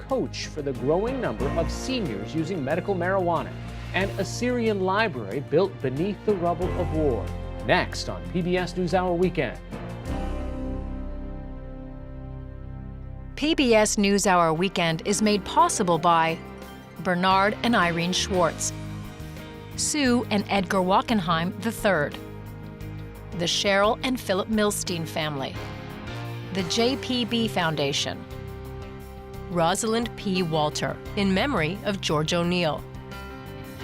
coach for the growing number of seniors using medical marijuana. And a Syrian library built beneath the rubble of war. Next on PBS NewsHour Weekend. PBS NewsHour Weekend is made possible by Bernard and Irene Schwartz, Sue and Edgar Wachenheim III, the Cheryl and Philip Milstein family, the JPB Foundation, Rosalind P. Walter, in memory of George O'Neill,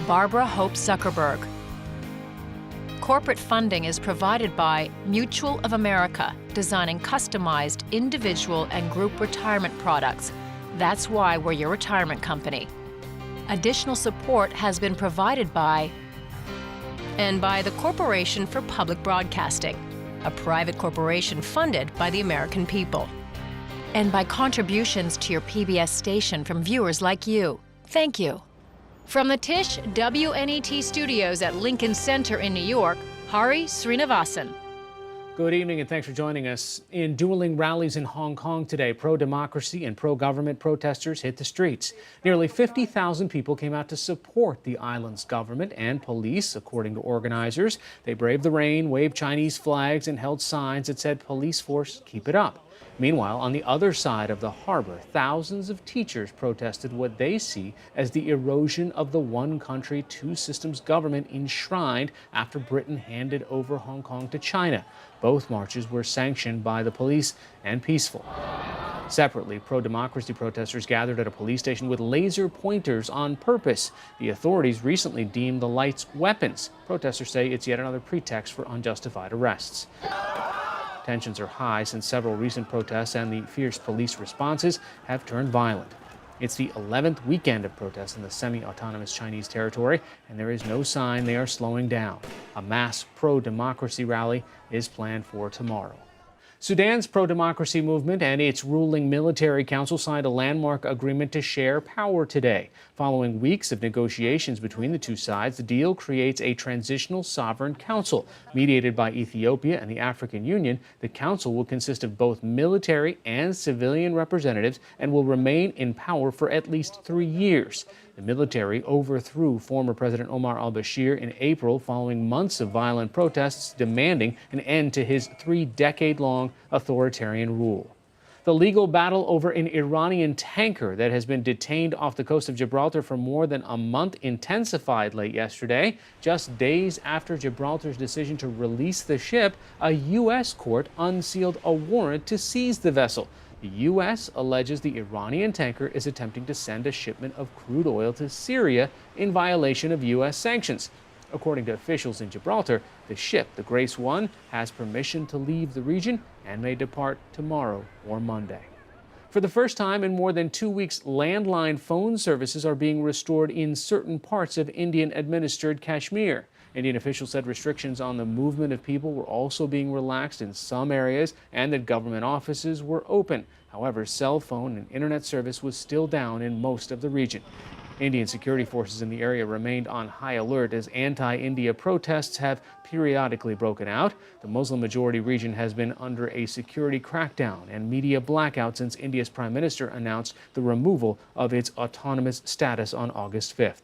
Barbara Hope Zuckerberg. Corporate funding is provided by Mutual of America, designing customized individual and group retirement products. That's why we're your retirement company. Additional support has been provided by the Corporation for Public Broadcasting, a private corporation funded by the American people. And by contributions to your PBS station from viewers like you. Thank you. From the Tisch WNET studios at Lincoln Center in New York, Hari Srinivasan. Good evening and thanks for joining us. In dueling rallies in Hong Kong today, pro-democracy and pro-government protesters hit the streets. Nearly 50,000 people came out to support the island's government and police, according to organizers. They braved the rain, waved Chinese flags, and held signs that said, "Police force, keep it up." Meanwhile, on the other side of the harbor, thousands of teachers protested what they see as the erosion of the one country, two systems government enshrined after Britain handed over Hong Kong to China. Both marches were sanctioned by the police and peaceful. Separately, pro-democracy protesters gathered at a police station with laser pointers on purpose. The authorities recently deemed the lights weapons. Protesters say it's yet another pretext for unjustified arrests. Tensions are high since several recent protests and the fierce police responses have turned violent. It's the 11th weekend of protests in the semi-autonomous Chinese territory, and there is no sign they are slowing down. A mass pro-democracy rally is planned for tomorrow. Sudan's pro-democracy movement and its ruling military council signed a landmark agreement to share power today. Following weeks of negotiations between the two sides, the deal creates a transitional sovereign council. Mediated by Ethiopia and the African Union, the council will consist of both military and civilian representatives and will remain in power for at least 3 years. The military overthrew former President Omar al-Bashir in April following months of violent protests demanding an end to his 3-decade-long authoritarian rule. The legal battle over an Iranian tanker that has been detained off the coast of Gibraltar for more than a month intensified late yesterday. Just days after Gibraltar's decision to release the ship, a U.S. court unsealed a warrant to seize the vessel. The U.S. alleges the Iranian tanker is attempting to send a shipment of crude oil to Syria in violation of U.S. sanctions. According to officials in Gibraltar, the ship, the Grace 1, has permission to leave the region and may depart tomorrow or Monday. For the first time in more than 2 weeks, landline phone services are being restored in certain parts of Indian-administered Kashmir. Indian officials said restrictions on the movement of people were also being relaxed in some areas and that government offices were open. However, cell phone and internet service was still down in most of the region. Indian security forces in the area remained on high alert as anti-India protests have periodically broken out. The Muslim-majority region has been under a security crackdown and media blackout since India's prime minister announced the removal of its autonomous status on August 5th.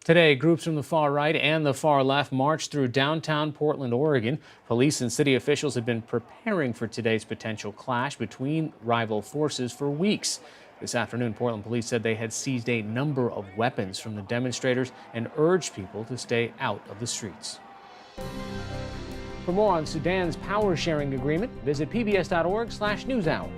Today, groups from the far right and the far left marched through downtown Portland, Oregon. Police and city officials have been preparing for today's potential clash between rival forces for weeks. This afternoon, Portland police said they had seized a number of weapons from the demonstrators and urged people to stay out of the streets. For more on Sudan's power-sharing agreement, visit pbs.org/newshour.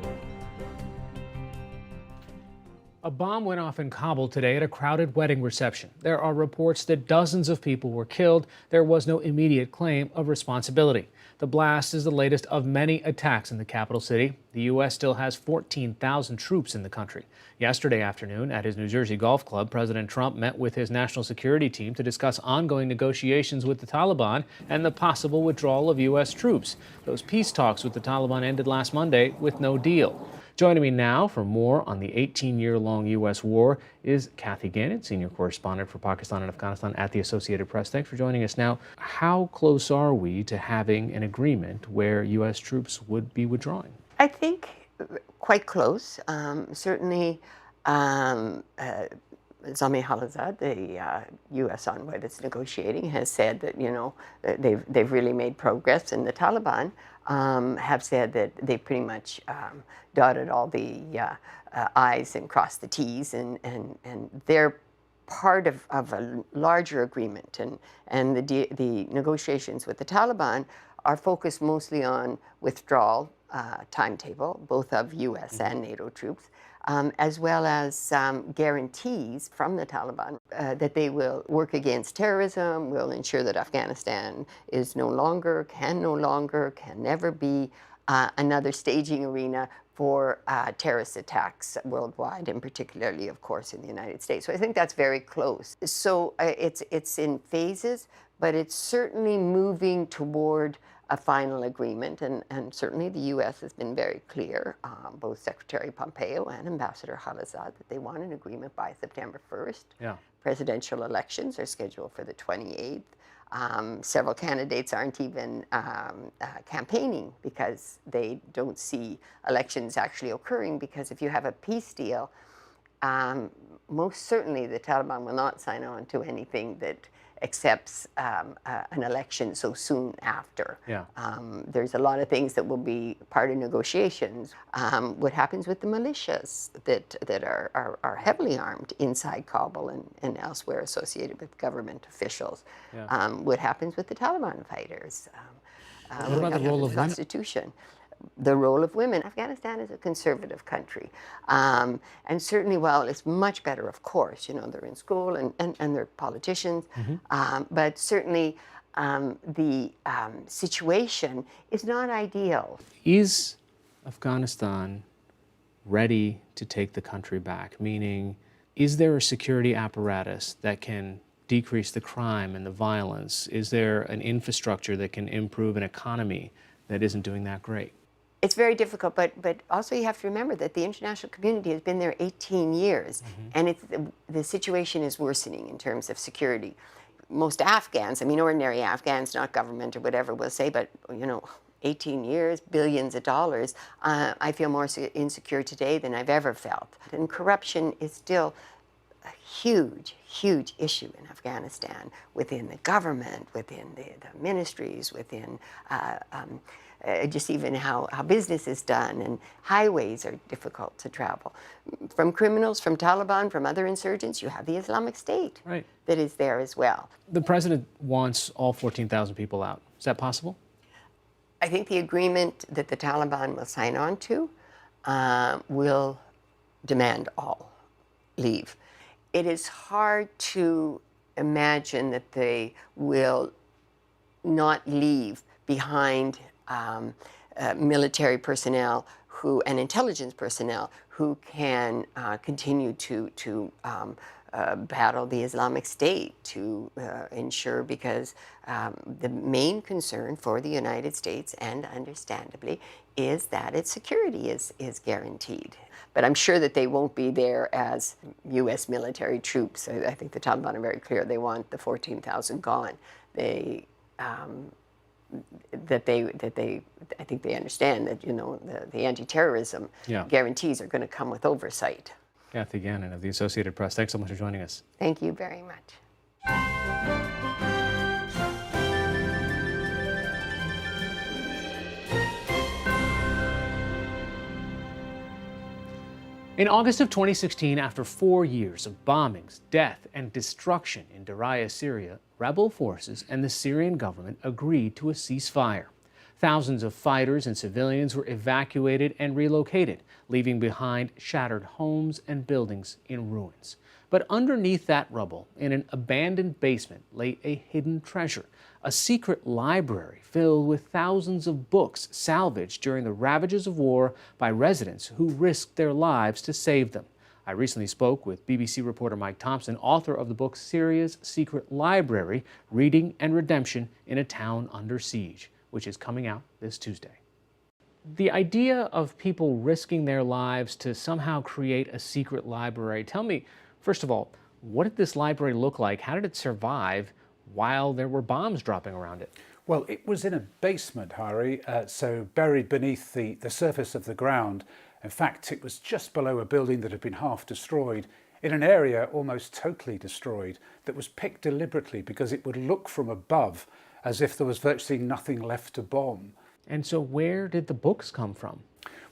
A bomb went off in Kabul today at a crowded wedding reception. There are reports that dozens of people were killed. There was no immediate claim of responsibility. The blast is the latest of many attacks in the capital city. The U.S. still has 14,000 troops in the country. Yesterday afternoon, at his New Jersey golf club, President Trump met with his national security team to discuss ongoing negotiations with the Taliban and the possible withdrawal of U.S. troops. Those peace talks with the Taliban ended last Monday with no deal. Joining me now for more on the 18-year-long U.S. war is Kathy Gannett, senior correspondent for Pakistan and Afghanistan at the Associated Press. Thanks for joining us. Now, how close are we to having an agreement where U.S. troops would be withdrawing? I think quite close. Certainly, Zalmay Khalilzad, the U.S. envoy that's negotiating, has said that that they've really made progress, and the Taliban have said that they pretty much dotted all the I's and crossed the T's, and they're part of a larger agreement, and the negotiations with the Taliban are focused mostly on withdrawal timetable, both of U.S. and NATO troops, as well as guarantees from the Taliban that they will work against terrorism, will ensure that Afghanistan is no longer, can never be another staging arena for terrorist attacks worldwide, and particularly, of course, in the United States. So I think that's very close. So it's in phases, but it's certainly moving toward a final agreement, and certainly the U.S. has been very clear, both Secretary Pompeo and Ambassador Khalilzad, that they want an agreement by September 1st. Yeah. Presidential elections are scheduled for the 28th. Several candidates aren't even campaigning because they don't see elections actually occurring, because if you have a peace deal, most certainly the Taliban will not sign on to anything that accepts an election so soon after. Yeah. There's a lot of things that will be part of negotiations. What happens with the militias that are heavily armed inside Kabul and elsewhere associated with government officials? Yeah. What happens with the Taliban fighters? What about the role of women? Constitution. The role of women. Afghanistan is a conservative country. And certainly, while it's much better, of course, they're in school and they're politicians, but certainly the situation is not ideal. Is Afghanistan ready to take the country back? Meaning, is there a security apparatus that can decrease the crime and the violence? Is there an infrastructure that can improve an economy that isn't doing that great? It's very difficult, but also you have to remember that the international community has been there 18 years, and the situation is worsening in terms of security. Most Afghans, ordinary Afghans, not government or whatever, will say, but 18 years, billions of dollars, I feel more insecure today than I've ever felt. And corruption is still a huge, huge issue in Afghanistan, within the government, within the ministries, within just even how business is done, and highways are difficult to travel. From criminals, from Taliban, from other insurgents, you have the Islamic State that is there as well. The president wants all 14,000 people out. Is that possible? I think the agreement that the Taliban will sign on to will demand all leave. It is hard to imagine that they will not leave behind military personnel and intelligence personnel who can continue to battle the Islamic State, to ensure, because the main concern for the United States, and understandably, is that its security is guaranteed. But I'm sure that they won't be there as U.S. military troops. I think the Taliban are very clear. They want the 14,000 gone. I think they understand that the anti-terrorism guarantees are going to come with oversight. Kathy Gannon of the Associated Press, thanks so much for joining us. Thank you very much. In August of 2016, after 4 years of bombings, death, and destruction in Daraya, Syria, rebel forces and the Syrian government agreed to a ceasefire. Thousands of fighters and civilians were evacuated and relocated, leaving behind shattered homes and buildings in ruins. But underneath that rubble, in an abandoned basement, lay a hidden treasure, a secret library filled with thousands of books salvaged during the ravages of war by residents who risked their lives to save them. I recently spoke with BBC reporter Mike Thompson, author of the book Syria's Secret Library, Reading and Redemption in a Town Under Siege, which is coming out this Tuesday. The idea of people risking their lives to somehow create a secret library, tell me, first of all, what did this library look like? How did it survive while there were bombs dropping around it? Well, it was in a basement, Harry, so buried beneath the surface of the ground. In fact, it was just below a building that had been half destroyed, in an area almost totally destroyed, that was picked deliberately because it would look from above as if there was virtually nothing left to bomb. And so where did the books come from?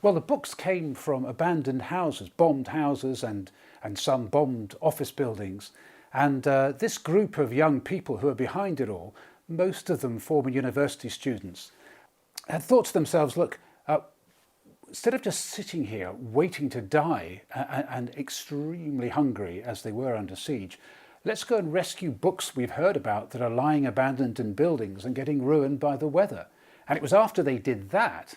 Well, the books came from abandoned houses, bombed houses and some bombed office buildings. And this group of young people who are behind it all, most of them former university students, had thought to themselves, look, instead of just sitting here waiting to die and extremely hungry as they were under siege, let's go and rescue books we've heard about that are lying abandoned in buildings and getting ruined by the weather. And it was after they did that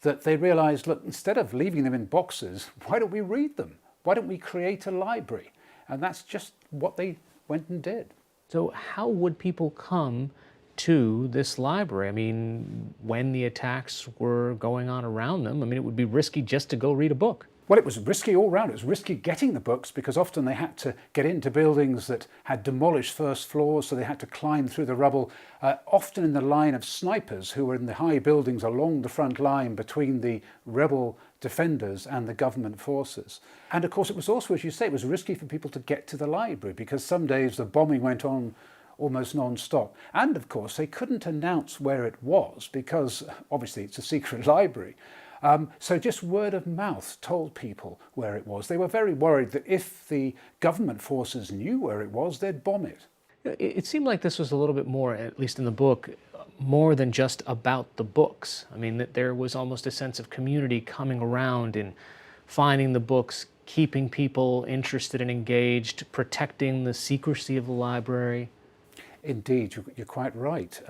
that they realized, look, instead of leaving them in boxes, why don't we read them? Why don't we create a library? And that's just what they went and did. So how would people come to this library? I mean, when the attacks were going on around them, I mean, it would be risky just to go read a book. Well, it was risky all round. It was risky getting the books because often they had to get into buildings that had demolished first floors, so they had to climb through the rubble, often in the line of snipers who were in the high buildings along the front line between the rebel defenders and the government forces. And of course, it was also, as you say, it was risky for people to get to the library because some days the bombing went on almost non-stop. And of course, they couldn't announce where it was because obviously it's a secret library. So just word of mouth told people where it was. They were very worried that if the government forces knew where it was, they'd bomb it. It seemed like this was a little bit more, at least in the book, more than just about the books. I mean, that there was almost a sense of community coming around and finding the books, keeping people interested and engaged, protecting the secrecy of the library. Indeed, you're quite right.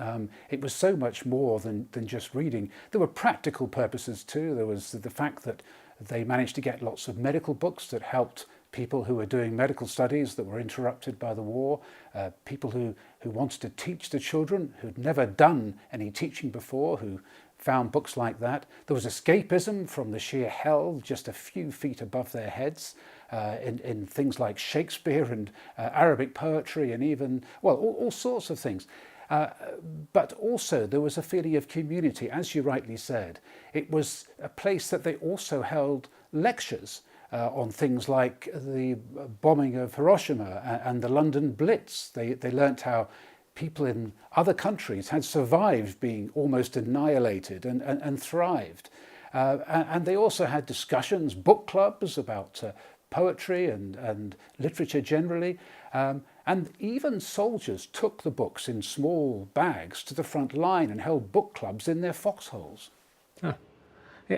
It was so much more than just reading. There were practical purposes too. There was the fact that they managed to get lots of medical books that helped people who were doing medical studies that were interrupted by the war, people who wanted to teach the children who'd never done any teaching before, who found books like that. There was escapism from the sheer hell just a few feet above their heads. In things like Shakespeare and Arabic poetry and even, well, all sorts of things. But also there was a feeling of community, as you rightly said. It was a place that they also held lectures on things like the bombing of Hiroshima and the London Blitz. They learnt how people in other countries had survived being almost annihilated and thrived. And they also had discussions, book clubs about poetry and literature generally, and even soldiers took the books in small bags to the front line and held book clubs in their foxholes. Huh.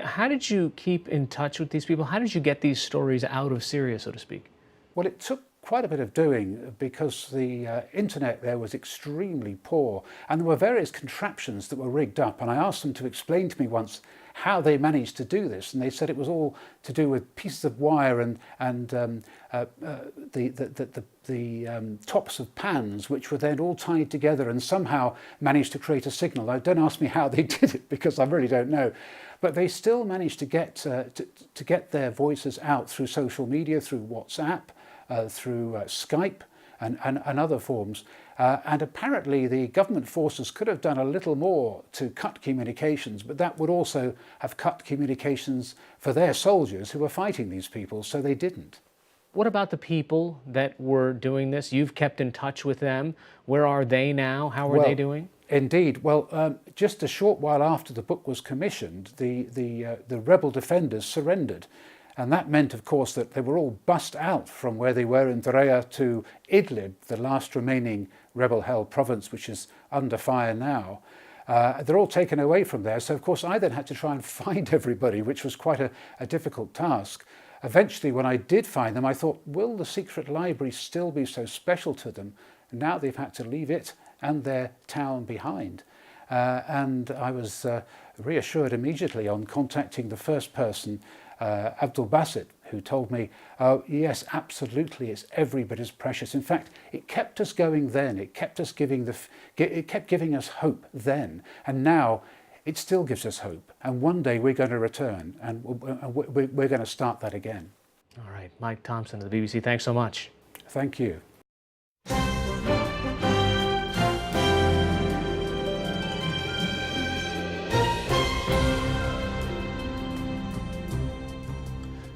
How did you keep in touch with these people? How did you get these stories out of Syria, so to speak? Well, it took quite a bit of doing because the internet there was extremely poor and there were various contraptions that were rigged up, and I asked them to explain to me once how they managed to do this, and they said it was all to do with pieces of wire and the tops of pans, which were then all tied together and somehow managed to create a signal. Now, don't ask me how they did it because I really don't know, but they still managed to get their voices out through social media, through WhatsApp, through Skype and other forms. And apparently the government forces could have done a little more to cut communications, but that would also have cut communications for their soldiers who were fighting these people, so they didn't. What about the people that were doing this? You've kept in touch with them. Where are they now? How are they doing? Indeed. Well, just a short while after the book was commissioned, the rebel defenders surrendered. And that meant, of course, that they were all bussed out from where they were in Derea to Idlib, the last remaining rebel-held province, which is under fire now. They're all taken away from there. So, of course, I then had to try and find everybody, which was quite a difficult task. Eventually, when I did find them, I thought, will the secret library still be so special to them? And now they've had to leave it and their town behind. And I was reassured immediately on contacting the first person, Abdul Basit, who told me, oh, yes, absolutely, it's every bit as precious. In fact, it kept us going then. It kept us it kept giving us hope then. And now it still gives us hope. And one day we're going to return and we're going to start that again. All right. Mike Thompson of the BBC, thanks so much. Thank you.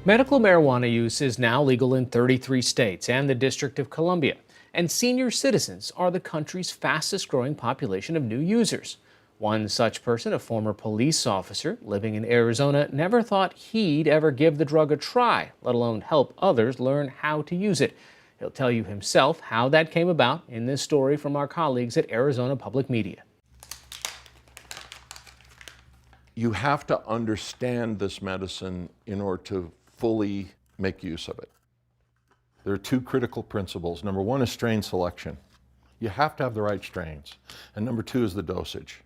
Medical marijuana use is now legal in 33 states and the District of Columbia, and senior citizens are the country's fastest growing population of new users. One such person, a former police officer living in Arizona, never thought he'd ever give the drug a try, let alone help others learn how to use it. He'll tell you himself how that came about in this story from our colleagues at Arizona Public Media. You have to understand this medicine in order to fully make use of it. There are two critical principles. Number one is strain selection. You have to have the right strains. And number two is the dosage.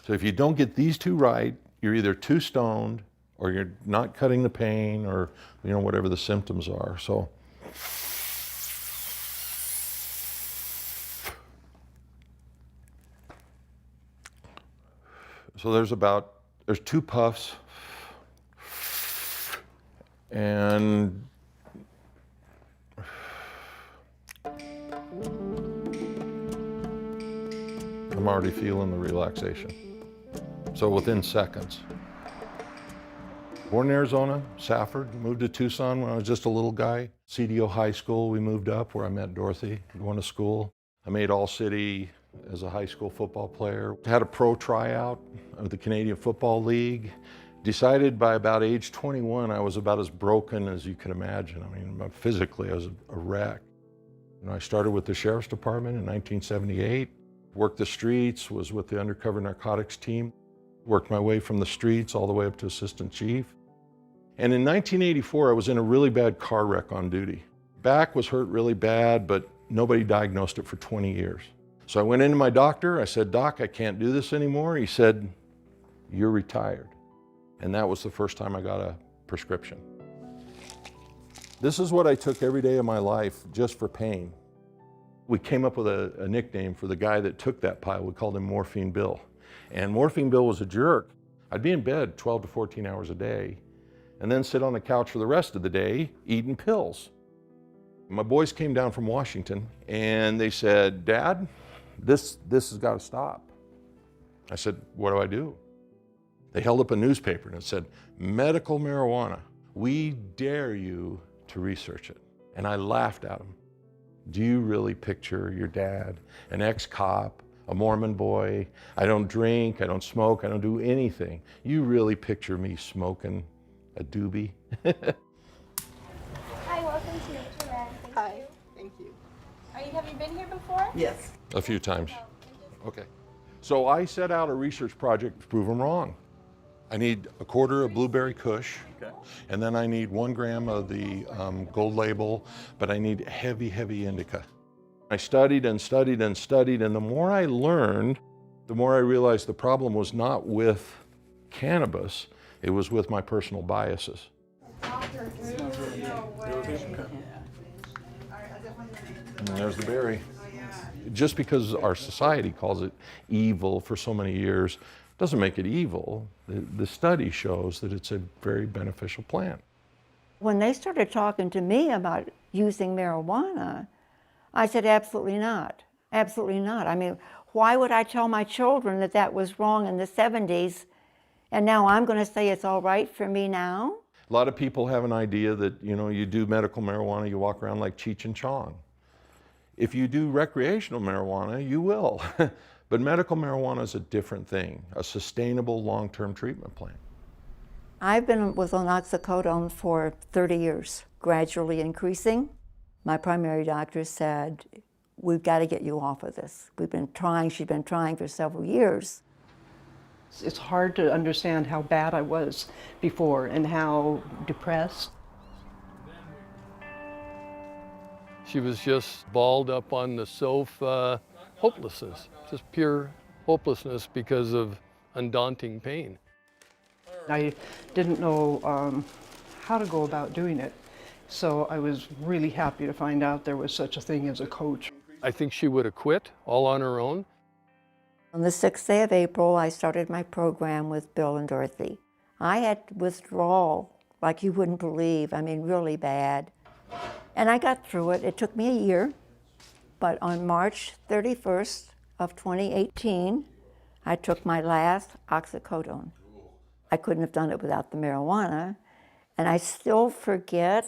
So if you don't get these two right, you're either too stoned or you're not cutting the pain or whatever the symptoms are. So there's two puffs, and I'm already feeling the relaxation. So within seconds. Born in Arizona, Safford, moved to Tucson when I was just a little guy. CDO High School, we moved up where I met Dorothy, going to school. I made All-City as a high school football player. Had a pro tryout of the Canadian Football League. Decided by about age 21, I was about as broken as you can imagine. I mean, physically, I was a wreck. I started with the Sheriff's Department in 1978. Worked the streets, was with the undercover narcotics team. Worked my way from the streets all the way up to assistant chief. And in 1984, I was in a really bad car wreck on duty. Back was hurt really bad, but nobody diagnosed it for 20 years. So I went into my doctor, I said, "Doc, I can't do this anymore." He said, "You're retired." And that was the first time I got a prescription. This is what I took every day of my life just for pain. We came up with a nickname for the guy that took that pile. We called him Morphine Bill. And Morphine Bill was a jerk. I'd be in bed 12 to 14 hours a day and then sit on the couch for the rest of the day eating pills. My boys came down from Washington and they said, "Dad, this has got to stop." I said, "What do I do?" They held up a newspaper and it said, "Medical marijuana. We dare you to research it." And I laughed at them. Do you really picture your dad, an ex-cop, a Mormon boy? I don't drink, I don't smoke, I don't do anything. You really picture me smoking a doobie? Hi, welcome to Nature Red. Hi, thank you. Have you been here before? Yes. A few times. Okay. So I set out a research project to prove them wrong. I need a quarter of blueberry kush, and then I need 1 gram of the gold label, but I need heavy, heavy indica. I studied and studied and studied, and the more I learned, the more I realized the problem was not with cannabis, it was with my personal biases. And there's the berry. Just because our society calls it evil for so many years doesn't make it evil. The study shows that it's a very beneficial plant. When they started talking to me about using marijuana, I said, absolutely not. Absolutely not. I mean, why would I tell my children that that was wrong in the 70s, and now I'm going to say it's all right for me now? A lot of people have an idea that, you do medical marijuana, you walk around like Cheech and Chong. If you do recreational marijuana, you will. But medical marijuana is a different thing, a sustainable long-term treatment plan. I've been with oxycodone for 30 years, gradually increasing. My primary doctor said, "We've got to get you off of this. She's been trying for several years." It's hard to understand how bad I was before and how depressed. She was just balled up on the sofa, hopelessness, just pure hopelessness because of undaunting pain. I didn't know how to go about doing it, so I was really happy to find out there was such a thing as a coach. I think she would have quit all on her own. On the 6th day of April, I started my program with Bill and Dorothy. I had withdrawal like you wouldn't believe, I mean, really bad. And I got through it. It took me a year, but on March 31st of 2018, I took my last oxycodone. I couldn't have done it without the marijuana, And I still forget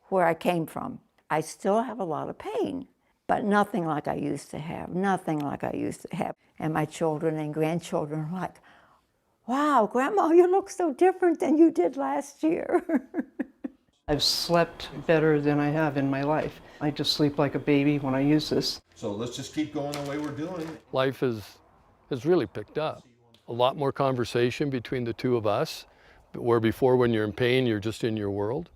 where I came from. I still have a lot of pain, but nothing like I used to have, nothing like I used to have. And my children and grandchildren are like, wow, Grandma, you look so different than you did last year. I've slept better than I have in my life. I just sleep like a baby when I use this. So let's just keep going the way we're doing. Life has really picked up. A lot more conversation between the two of us, where before when you're in pain, you're just in your world.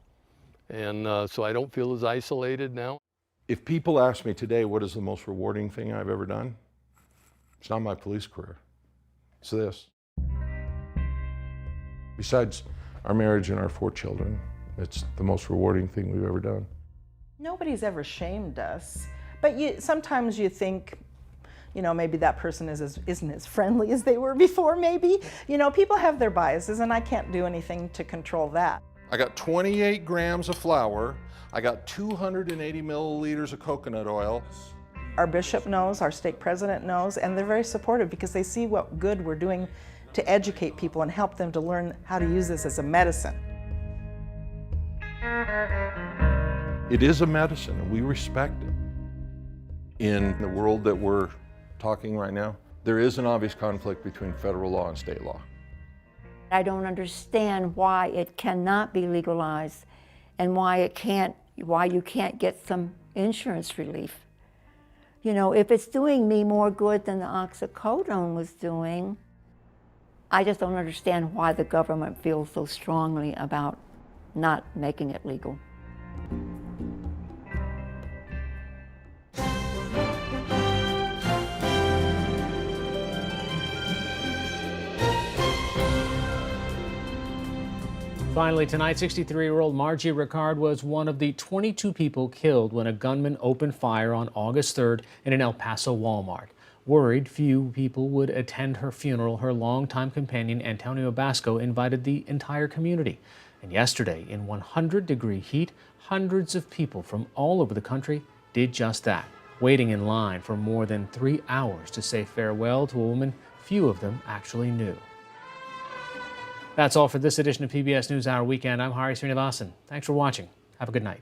And so I don't feel as isolated now. If people ask me today, what is the most rewarding thing I've ever done? It's not my police career. It's this. Besides our marriage and our 4 children, it's the most rewarding thing we've ever done. Nobody's ever shamed us, but sometimes you think, maybe that person isn't as friendly as they were before, maybe. People have their biases, and I can't do anything to control that. I got 28 grams of flour. I got 280 milliliters of coconut oil. Our bishop knows, our stake president knows, and they're very supportive because they see what good we're doing to educate people and help them to learn how to use this as a medicine. It is a medicine, and we respect it. In the world that we're talking right now, there is an obvious conflict between federal law and state law. I don't understand why it cannot be legalized and why you can't get some insurance relief. If it's doing me more good than the oxycodone was doing, I just don't understand why the government feels so strongly about not making it legal. Finally tonight, 63-year-old Margie Ricard was one of the 22 people killed when a gunman opened fire on August 3rd in an El Paso Walmart. Worried few people would attend her funeral, her longtime companion Antonio Basco invited the entire community. And yesterday, in 100-degree heat, hundreds of people from all over the country did just that, waiting in line for more than 3 hours to say farewell to a woman few of them actually knew. That's all for this edition of PBS NewsHour Weekend. I'm Hari Srinivasan. Thanks for watching. Have a good night.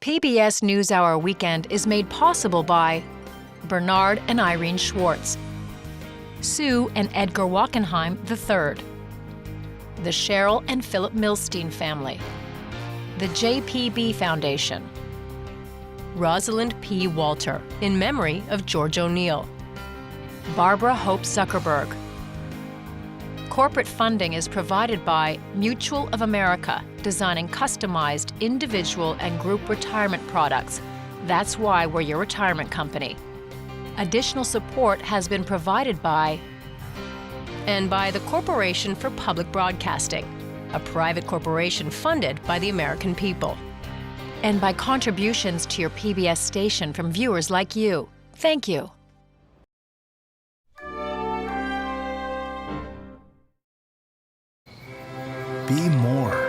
PBS NewsHour Weekend is made possible by Bernard and Irene Schwartz, Sue and Edgar Wachenheim III, the Cheryl and Philip Milstein family, the JPB Foundation, Rosalind P. Walter, in memory of George O'Neill, Barbara Hope Zuckerberg. Corporate funding is provided by Mutual of America, designing customized individual and group retirement products. That's why we're your retirement company. Additional support has been provided by the Corporation for Public Broadcasting, a private corporation funded by the American people. And by contributions to your PBS station from viewers like you. Thank you. Be more.